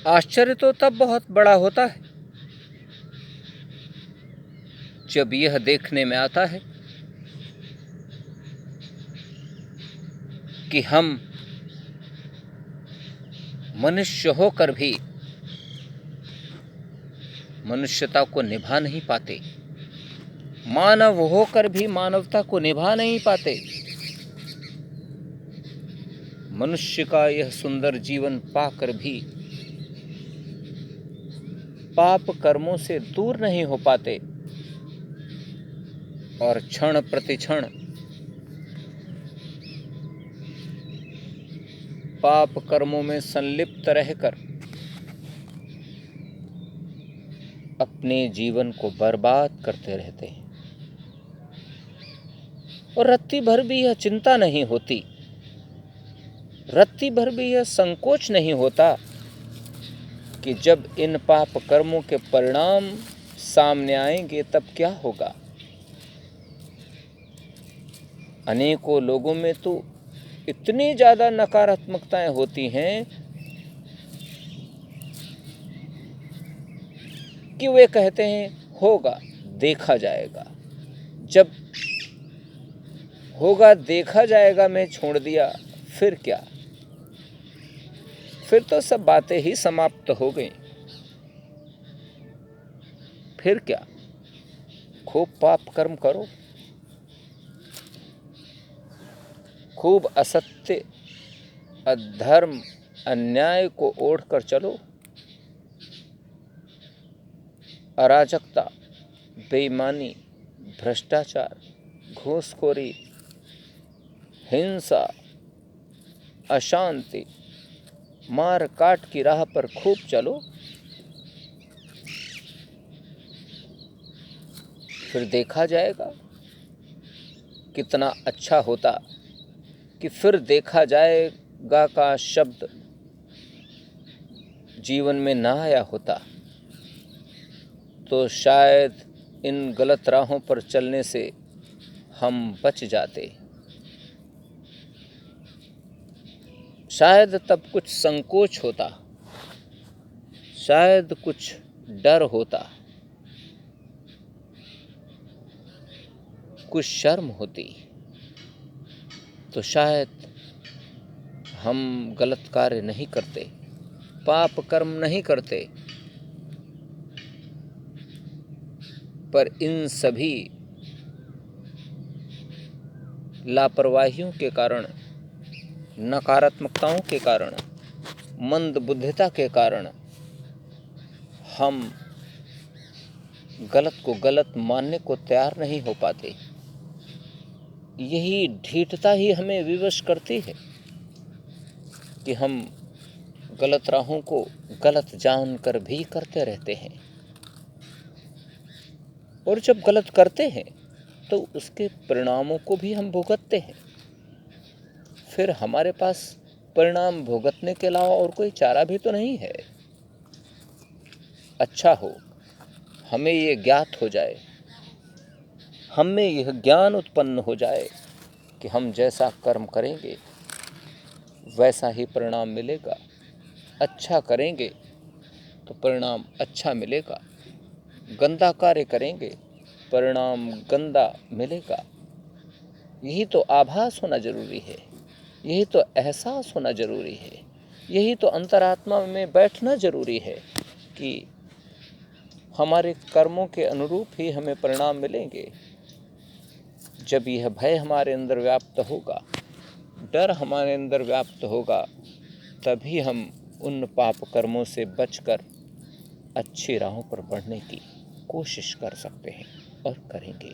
आश्चर्य तो तब बहुत बड़ा होता है जब यह देखने में आता है कि हम मनुष्य होकर भी मनुष्यता को निभा नहीं पाते, मानव होकर भी मानवता को निभा नहीं पाते, मनुष्य का यह सुंदर जीवन पाकर भी पाप कर्मों से दूर नहीं हो पाते और क्षण प्रतिक्षण पाप कर्मों में संलिप्त रहकर अपने जीवन को बर्बाद करते रहते हैं। और रत्ती भर भी यह चिंता नहीं होती, रत्ती भर भी यह संकोच नहीं होता कि जब इन पाप कर्मों के परिणाम सामने आएंगे तब क्या होगा। अनेकों लोगों में तो इतनी ज़्यादा नकारात्मकताएं होती हैं कि वे कहते हैं होगा देखा जाएगा। जब होगा देखा जाएगा में छोड़ दिया फिर क्या, फिर तो सब बातें ही समाप्त हो गई। फिर क्या, खूब पाप कर्म करो, खूब असत्य अधर्म अन्याय को ओढ़कर चलो, अराजकता बेईमानी भ्रष्टाचार घूसखोरी हिंसा अशांति मार काट की राह पर खूब चलो, फिर देखा जाएगा। कितना अच्छा होता कि फिर देखा जाएगा का शब्द जीवन में ना आया होता तो शायद इन गलत राहों पर चलने से हम बच जाते। शायद तब कुछ संकोच होता, शायद कुछ डर होता, कुछ शर्म होती, तो शायद हम गलत कार्य नहीं करते, पाप कर्म नहीं करते। पर इन सभी लापरवाहियों के कारण, नकारात्मकताओं के कारण, मंदबुद्धिता के कारण हम गलत को गलत मानने को तैयार नहीं हो पाते। यही ढीठता ही हमें विवश करती है कि हम गलत राहों को गलत जानकर भी करते रहते हैं। और जब गलत करते हैं तो उसके परिणामों को भी हम भुगतते हैं। फिर हमारे पास परिणाम भुगतने के अलावा और कोई चारा भी तो नहीं है। अच्छा हो हमें ये ज्ञात हो जाए, हमें यह ज्ञान उत्पन्न हो जाए कि हम जैसा कर्म करेंगे वैसा ही परिणाम मिलेगा। अच्छा करेंगे तो परिणाम अच्छा मिलेगा, गंदा कार्य करेंगे परिणाम गंदा मिलेगा। यही तो आभास होना जरूरी है, यही तो एहसास होना जरूरी है, यही तो अंतरात्मा में बैठना जरूरी है कि हमारे कर्मों के अनुरूप ही हमें परिणाम मिलेंगे। जब यह भय हमारे अंदर व्याप्त होगा, डर हमारे अंदर व्याप्त होगा, तभी हम उन पाप कर्मों से बचकर अच्छी राहों पर बढ़ने की कोशिश कर सकते हैं और करेंगे।